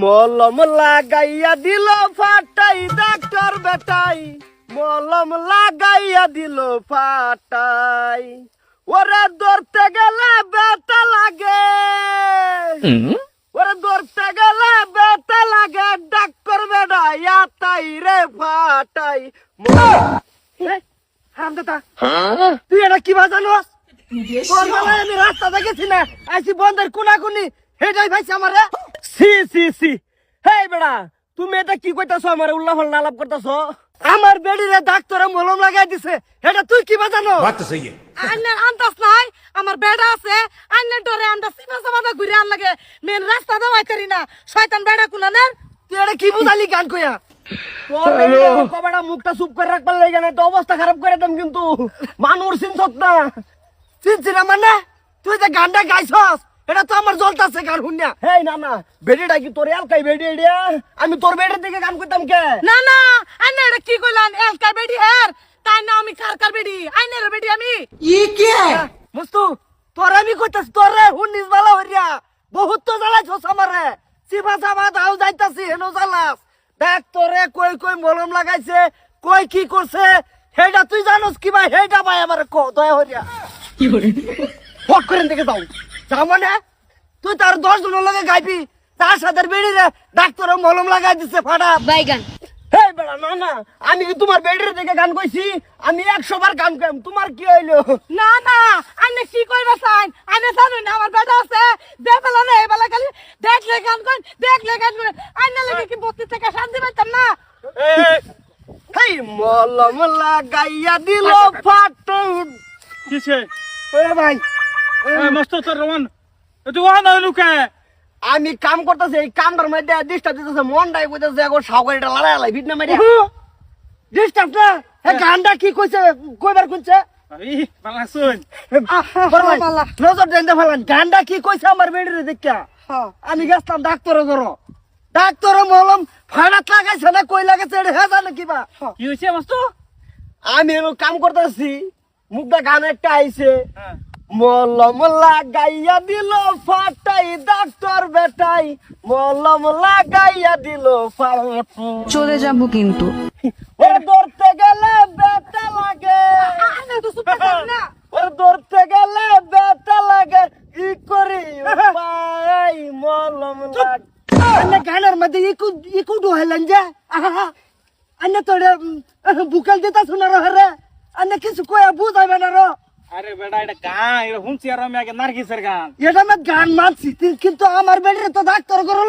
মলম লাগাইয়া দিল ফাটাই ডাক্তার বেটাই, মলম লাগাইয়া দিল ফাটাই, ওরে ধরতে গেলে ব্যথা লাগে, ওরে ধরতে গেলে ব্যথা লাগে, ডাক্তার বেটাই আতাই রে ফাটাই। তুই এটা কি বাজানোস? তোর বেলায় আমি রাস্তা দেখেছি না, আইসি বন্ধের কোনাকুনি হেটাই ভাইছে আমারে। সি সি সি, হেই বেড়া তুমি এটা কি কইতাছো? আমারে উল্লাহ ফাল্লা আলাপ করতাছো? আমার বেডিরে ডাক্তারে মলম লাগাই দিছে, এটা তুই কি বাজানো? बात तो सही है। আন্নার আন্দাজ নাই আমার বেড়া আছে, আন্নার ডরে আমরা সিনা সামাদা ঘুরে আন লাগে মেন রাস্তা দেওয়াই করি না, শয়তান বেড়া কুলানের। তুই এটা কি বুঝালি গান কইয়া? তোর বেডিরে কবেটা মুখটা চুপ করে রাখবার লাগে না, তো অবস্থা খারাপ করে দেন কিন্তু। মানুষ চিনছত না, চিনছি না মানে? তুই যে গানটা গাইছস এটা তো আমার জ্বলতাছে গান শুনিয়া। হেই না না, বেডিটা কি তোর এলকাই বেডি এডিয়া? আমি তোর বেডির দিকে গান কইতাম কে? না না আন্না এটা কি কইলান? এলকার বেডি হের তাই না, আমি কার বেডি, আইনের বেডি আমি। মস্তু তোর আমি কইতাছ, তোরে হুনিস বালা হইয়া বহুত তো জ্বালাইছস আমারে। সিফা সাবা দাও যাইতাছি হেনো জ্বালাস। দেখ তোরে কই কই মলম লাগাইছে, কই কি করছে হেটা তুই জানোস কি ভাই? হেটা ভাই আমারে ক দয়া হইয়া কি করে ফট করে দেখে যাও যা মানে। তুই তার 10 জনের লগে গাইবি, তার সাথে বেড়ি রে ডাক্তারে মলম লাগাই দিছে ফাটা বাইগান। হে বেড়া না না, আমি কি তোমার বেডির দিকে গান কইছি? আমি 100 বার গান কইম, তোমার কি হইলো? না না আন্না কি কইবা চাই? আন্না জানো না আমার বেটা আছে, দেবেলা না এবেলা খালি দেখলে গান কই, দেখলে গান কই। আন্না লাগে কি বস্তি থেকে শান্তি পাইতাম না? হেই মলম লাগাইয়া দিল ফাটা। কিসে ওরে ভাই মস্ত তোর রমান তুই ওহান লুকে আমি কাম করতেছি, এই কামটার মধ্যে ডিস্টার্ব দিতেছে, মনটাই কইতেছে এখন সাউকারিটা লড়াই লাই ভিড় না মারিয়া ডিস্টার্ব না। হে গানটা কি কইছে কইবার কইছে? বালা শুন নজর দেন দে ফেলান, গানটা কি কইছে আমার বেড়িরে দেখা? আমি গেছলাম ডাক্তারে ধরো, ডাক্তারে মলম ফাড়াত লাগাইছে না কই লাগাইছে এটা হে জানে কিবা। কি হইছে মস্ত? আমি এলো কাম করতেছি, মুখটা গান একটা আইছে, মলম লাগাইয়া দিল ফাটাই ডাক্তার বেটাই, মলম লাগাইয়া দিল ফাটাই। চলে যাব কিন্তু ওরে ধরতে গেলে ব্যথা লাগে, আন্না তো সুপার জানি না। ওরে ধরতে গেলে ব্যথা লাগে, কি করি ভাই মলম লাগ। আন্না গানের মধ্যে ইকু ডুহাইলেন যে আন্না তোরে বুকাল দিতা শোনার হরে, আন্না কিছু কয়া বুঝাইবে না রো। আরে বেটা এটা গান, এটা শুনছি আর আমি আগে নার্গিসের গান। এটা আমি গান মানছি, কিন্তু আমার বেড়ে তো ডাক্তার করল।